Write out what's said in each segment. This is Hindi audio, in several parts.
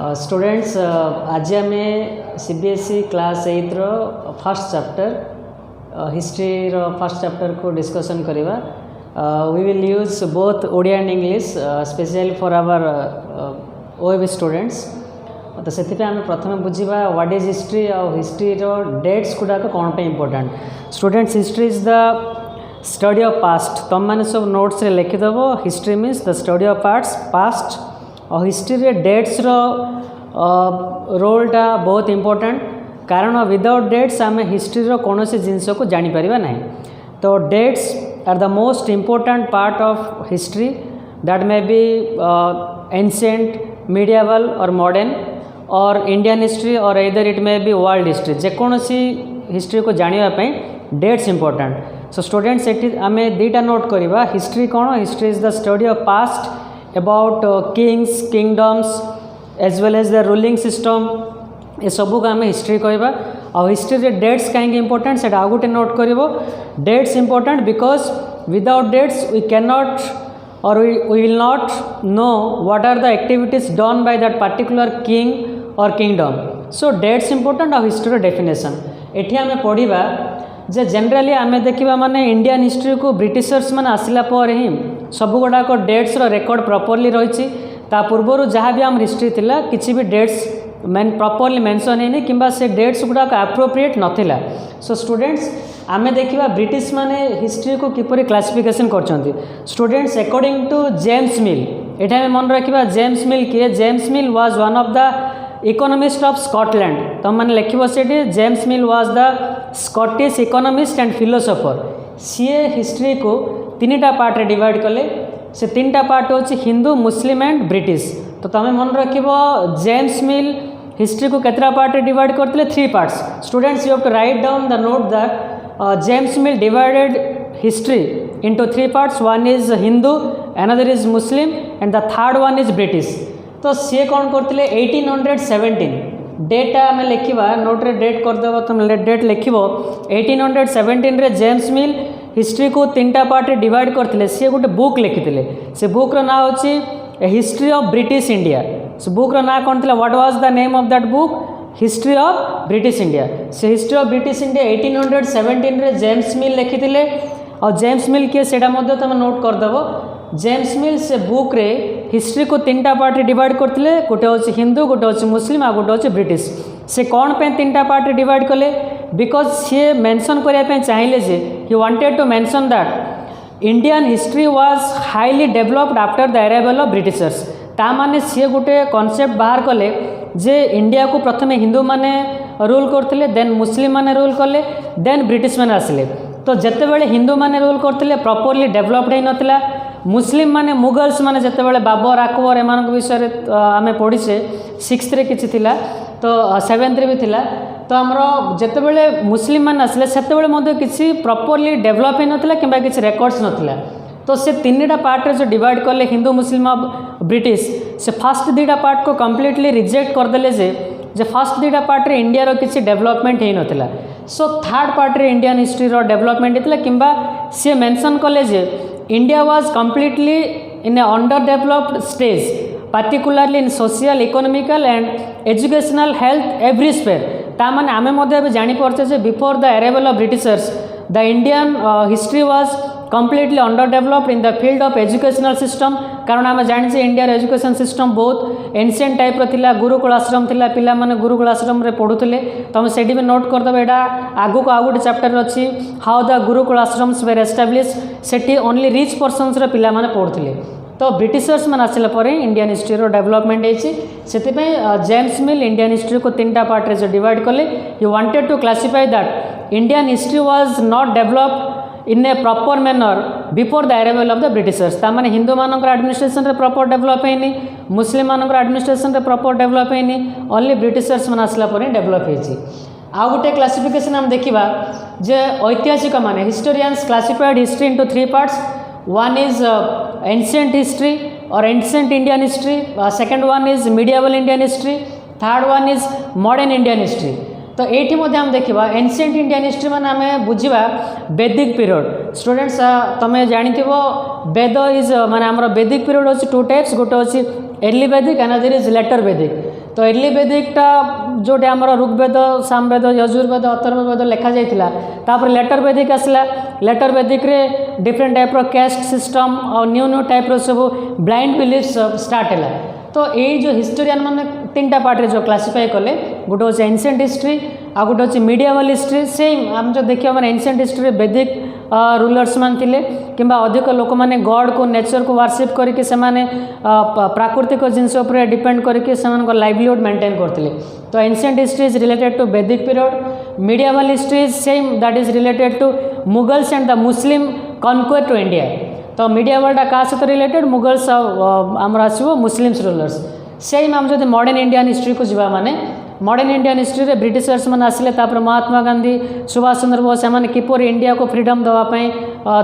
स्टूडेंट्स आज आम सीबीएसई क्लास 8 रो फर्स्ट चैप्टर हिस्ट्री रो फर्स्ट चैप्टर को डिस्कशन करवा। We will use both Odia and English specially for our OAB students. तो से आम प्रथम बुझा व्हाट इज हिस्ट्री और हिस्ट्री रो डेट्स गुड़ाक कौन पे important. Students history is the study of past. तुम मैंने सब नोट्स रे लिखिदेव history means the study of past और हिस्ट्री रे डेट्स रो रोलटा बहुत इम्पोर्टेंट कारण विदाउट डेट्स आम हिस्ट्री रो कौन सी जिनस को जापर ना। तो dates are the most important part of history that may be ancient medieval और मॉडर्न और इंडियन हिस्ट्री और इधर it may be world history जेकोसी हिस्ट्री को जानापी डेट्स इम्पोर्टेंट। सो स्टूडेंट्स ये आम दुईटा नोट करवा हिस्ट्री कौन। History is the study of past about kings kingdoms as well as the ruling system ये सबू को आम हिस्ट्री कहवा। और हिस्ट्री रे डेट्स कहीं इम्पोर्टेंट से आउ गोटे नोट कर that's important because without that's we can not or we will not know what are the activities done by that particular king or kingdom. So dates important और history definition एठी आमे पढ़िबा जे जनरली आमे देखिबा माने इंडियन हिस्ट्री को ब्रिटिशर्स माने आसिला पर ही सब गुडा को डेट्स रो रिकॉर्ड प्रॉपर्ली रहिछि। ता पूर्वरु जहाँ भी आम हिस्ट्री थिला किछि भी डेट्स प्रॉपर्ली मेंशन हैनी किंबा से डेट्स गुडा को एप्रोप्रिएट नथिला। सो स्टूडेंट्स आमे देखिबा ब्रिटिश माने हिस्ट्री को किपरि क्लासिफिकेशन करछंती। Students according to James Mill एठा में मन रखिबा जेम्स मिल किए। James Mill was one of the economist of Scotland. तो मैंने लिखिबो सेठी James Mill was the Scottish economist and philosopher. सीए हिस्ट्री को तीनटा पार्ट रे डिवाइड कले। से तीनटा पार्ट होछि हिंदू मुस्लिम एंड ब्रिटिश। तो तमे मन रखिबो जेम्स मिल हिस्ट्री को केतरा पार्ट रे डिवाइड करथिले 3 parts. Students you have to write down the note that James Mill divided history into 3 parts. One is Hindu, another is Muslim and the third one is British. तो सी कौन करते 1817 डेट आम लिखा नोट रे डेट करदेव तुम डेट लिख 1817 रे जेम्स मिल हिस्ट्री को 3टा पार्ट रे डिवाइड करते। सी गोटे बुक लिखिते से बुक रो ना होची हिस्ट्री ऑफ ब्रिटिश इंडिया। से बुक रो ना कौन थी what was the name of that book history of British India. से हिस्ट्री ऑफ ब्रिटिश इंडिया 1817 रे जेम्स मिल लिखिते। और जेम्स मिल किए सेटा मध्य तुम नोट करदेव। जेम्स मिल से बुक रे हिस्ट्री को 3टा पार्ट रे डिवाइड करते। गोटे हूँ हिंदू गोटे हूँ मुस्लिम आ गोटे हूँ ब्रिटिश। से कौन पे 3टा पार्ट रे डिवाइड कले बिकज सी मेंशन करने चाहिए जे he wanted to mention that Indian history was highly developed after the arrival of Britishers. ता माने सी गोटे कॉन्सेप्ट बाहर कले जे इंडिया को प्रथमे हिंदू माने रूल करते देन मुस्लिम माने रूल कले देन ब्रिटिश माने आसिले। तो जेते बेले हिंदू माने रूल करते प्रॉपर्ली डेवलप्ड ही नथिला। मुस्लिम माने मुगल्स माने जेते बेले बाबर अकबर एमान विषय आमे पढ़ीचे 6th रे किछि थिला तो 7th रे भी थिला। तो आमर जेते बेले मुस्लिम माने आसिले सेते बेले मध्ये किछि प्रॉपर्ली डेवलप ही नथिला किंबा किछि रिकॉर्ड्स नथिला। तो से 3टा पार्ट रे जो डिवाइड करले हिंदू मुस्लिम और ब्रिटिश से फर्स्ट 2टा पार्ट को कम्प्लीटली रिजेक्ट करदेले जे फर्स्ट 2टा पार्ट रे इंडिया रो किसी डेवलपमेंट ही नथिला। सो थर्ड पार्ट रे इंडियन हिस्ट्री रो डेवलपमेंट होता किंबा सी मेंशन कले जे India was completely in a under developed stage particularly in social economical and educational health every sphere. तामाने आमे मध्ये जानि परछे जे before the arrival of Britishers the Indian history was completely under developed in the field of educational system. कारण आम जानी इंडिया एजुकेशन सिस्टम बहुत एनशिएंट टाइप रो गुरुकुल आश्रम थिला पिला माने गुरुकुल आश्रम रे पढ़ुले। तुम से भी नोट करदेव यहाँ आगु को आउ गोटे चैप्टर अच्छी how the gurukul ashrams were establish सेठी ओनली रिच पर्सन्स रे पिला माने पढ़ुले। तो ब्रिटिशर्स मैंने आसिला पर इंडियन हिस्ट्री रो डेवलपमेंट होती। जेम्स मिल इंडियन हिस्ट्री को 3टा पार्ट रे जो डिवाइड कले he wanted to classify that Indian history was not developed in a proper manner before the arrival of the Britishers. तामाने हिंदू मानकर एडमिनिस्ट्रेशन रे प्रॉपर डेवलप हैनी मुस्लिम मानकर एडमिनिस्ट्रेशन रे प्रॉपर डेवलप हैनी ओनली ब्रिटिशर्स माने आसला पर डेवलप होईछि। आ गोटे क्लासिफिकेशन हम देखिबा जे ऐतिहासिक माने historians classified history into 3 parts. One is ancient history और ancient Indian history. Second one is medieval Indian history. Third one is modern Indian history. तो ये हम देखा एनशिएंट इंडियन हिस्ट्री मैंने आम बुझा वैदिक पीरियड। स्टूडेंट्स तुम्हें जानी वेद इज माने आमर वैदिक पीरियड अच्छी 2 टाइप्स गोटे अच्छी अर्ली वैदिक अनदर इज लेटर वैदिक। तो अर्ली वैदिकटा जोटे आमर ऋग्वेद सामवेद यजुर्वेद अथर्ववेद लिखा जाइथिला तापर लेटर वैदिक आसला लेटर वैदिक रे डिफरेंट टाइप रो कैस्ट सिस्टम और न्यू न्यू टाइप रो सब ब्लाइंड बिलीफ्स स्टार्ट है। तो ये जो हिस्टोरियन मैंने 3टा पार्ट रे जो क्लासीफाई कले गोटे हूँ एनसेंट हिस्ट्री आ गोटे हूँ मीडिएवल हिस्ट्री सेम आम जो देखिए मैंने एनसेंट हिस्ट्री वैदिक रूलर्स मान थिले किंबा अधिक लोक मैंने गॉड को नेचर को वर्शिप करके प्राकृतिक जिनस डिपेंड करके लाइवलीहुड मेंटेन करते। तो ancient history is related to Vedic period. Medieval history is same that is related to Mughals and the Muslim conquest to India. तो मीडिएवलटा क्या सहित रिलेटेड मुगल्स आमर आसो मुस्लिम्स रूलर्स। सेम आम जो मॉडर्न इंडियन हिस्ट्री को जीवा माने मॉडर्न इंडियन हिस्ट्री रे ब्रिटिशर्स मैंने आसिले तापर महात्मा गांधी सुभाष चंद्र बोस एम किपर इंडिया को फ्रीडम देवाई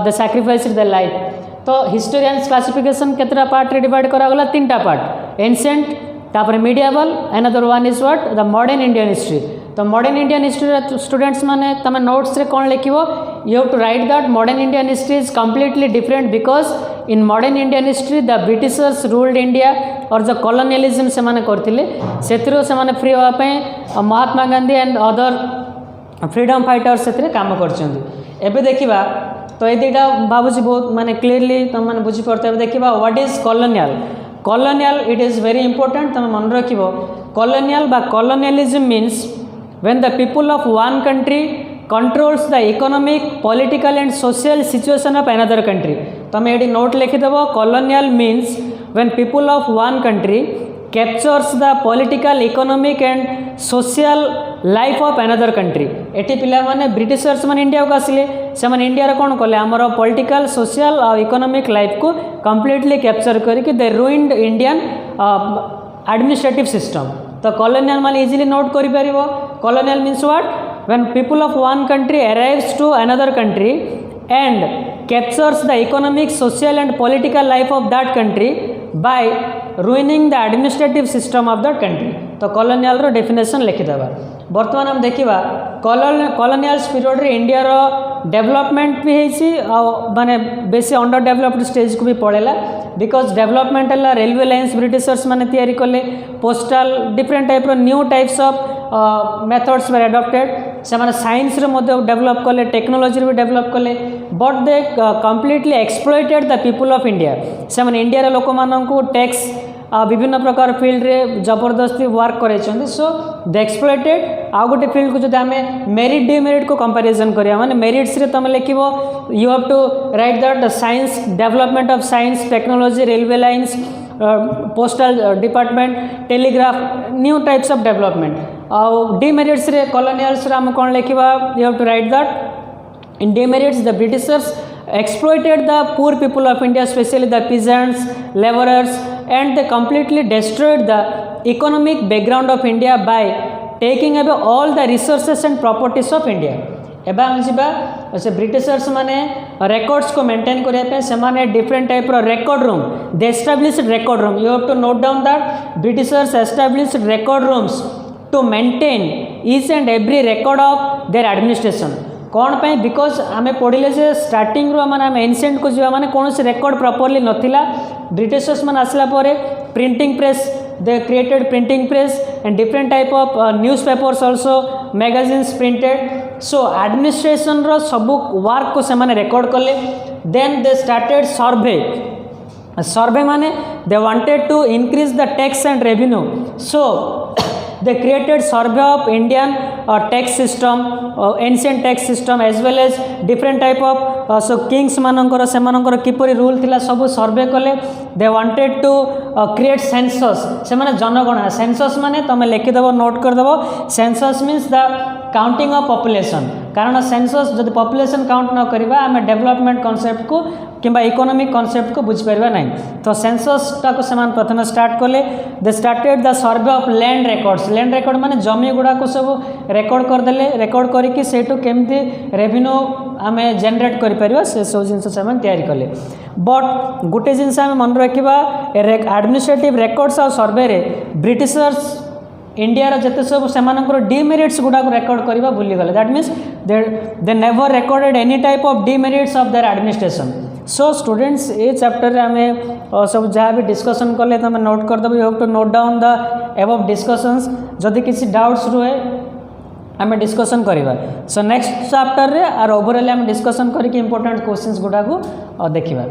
द सैक्रिफाइस द लाइफ। तो हिस्टोरियंस क्लासिफिकेशन केतटा पार्ट रे डिवाइड करागला 3टा पार्ट एनसेंट तापर medieval another one is what the modern Indian history. तो मॉडर्न इंडियन हिस्ट्री स्टूडेंट्स माने तमे नोट्स रे कौन लिखिबो you have to write that modern Indian history is completely different because in modern Indian history the Britishers ruled India और जो कॉलोनियलिज्म से माने करथिले सेतिरो से माने फ्री होवा पय Mahatma Gandhi and other freedom fighters सेतिरे काम करछन्ती। एबे देखिबा तो ए दुईटा भाबुची बहुत माने क्लियरली तुम माने बुझी पड़ते देखिबा what is colonial. Colonial it is very important तुम मन रखिबो कॉलोनियल बा colonialism means when the people of one country controls the economic political and social situation of another country। तो मैं ये note लिखिदेव colonial means when people of one country captures the political economic and social life of another country। Eighty पिला माने ब्रिटिशर्स माने इंडिया को आसिले से माने इंडिया रे कोन कले हमर पॉलिटिकल सोशल और इकोनॉमिक लाइफ को कंप्लीटली कैप्चर करके they ruined Indian administrative system. तो कॉलोनियल मान इजिली नोट करि परिबो colonial means what when people of one country arrives to another country and captures the economic social and political life of that country by ruining the administrative system of that country. तो कॉलोनियल रो डेफिनेशन लिखिदेबा। बर्तमान हम देखिबा कॉलोनियल्स पीरियड रे इंडिया रो डेवलपमेंट भी हेसी माने बेसी अंडर डेवलप्ड स्टेज को भी पड़ेला बिकॉज डेवलपमेंट है रेलवे लाइन्स ब्रिटिशर्स माने तैयारी कले पोस्टल डिफरेंट टाइप रो new types of methods were adopted से माने साइंस रे मध्य डेवलप कले टेक्नोलॉजी भी डेवलप कले but they completely exploited the people of India. से माने इंडिया रे लोक मानन को टैक्स विभिन्न प्रकार फील्ड रे जबरदस्ती वर्क करे सो दे एक्सप्लॉइटेड। आ गोटे फील्ड को जो आम मेरिट डिमेरिट को कंपैरिजन करिया माने मेरिट्स रे तुम लिखिबो you have to write that the science development of science technology railway lines postal department telegraph new types of development. आ डिमेरिट्स रे कॉलोनियल्स रे हम कोन लिखिबा you have to write that in demerits the Britishers exploited the poor people of India, especially the peasants, laborers, and they completely destroyed the economic background of India by taking away all the resources and properties of India। एबा हम जिबा से ब्रिटिशर्स माने रिकॉर्ड्स को मेंटेन करिया पे से माने डिफरेंट टाइप रो record room they established record room. You have to note down that Britishers established record rooms to maintain each and every record of their administration. कौन पे बिकॉज आम पढ़ले से स्टार्टिंग रो माने आम एनसेंट को जीवा माने कौन से रिकॉर्ड प्रॉपर्ली नथिला ब्रिटिशर्स मान आसला परे printing press they created printing press and different type of newspapers also magazines printed. So administration रो सब वर्क को से माने रिकॉर्ड कले देन दे स्टार्टेड सर्वे माने they wanted to increase the tax and revenue so they created survey of Indian tax system ancient tax system as well as different type of so kings manankar semankar kipari rule thila sabu survey kale they wanted to create census se mane janagana census mane tame lekhi debo note kar debo census means the counting of population कारण सेंसस जब पॉपुलेशन काउंट न करिबा आमे डेवलपमेंट कॉन्सेप्ट को किंबा इकोनॉमिक कॉन्सेप्ट को बुझ परबा नहीं। तो सेंसस टा को समान प्रथम स्टार्ट कले they started the survey of land records. Land record माने जमी गुडा को सब रिकॉर्ड कर देले रिकॉर्ड करिकि सेटू केमती रेवेन्यू आमे जनरेट करि परबा से सब जिंस समान तैयारी कले। बट गुटे जिंस आमे मन रखिबा एडमिनिस्ट्रेटिव रिकॉर्ड्स और सर्वे रे ब्रिटिशर्स इंडिया जिते सब से डिमेरिट्स गुड़ा रेकर्ड करवा भूली गले that means they never recorded any type of demerits of their administration. So students ये चैप्टर रे आम सब जहाँ भी डिस्कसन कले तुम नोट करदेव you have to note down the above discussions जदि किसी डाउट्स रुहे आम डिस्कसन करवा सो नेक्स्ट चैप्टर रे आर ओवरऑल आम डिस्कसन करके इंपोर्टेंट क्वेश्चंस गुड़ा को देखा।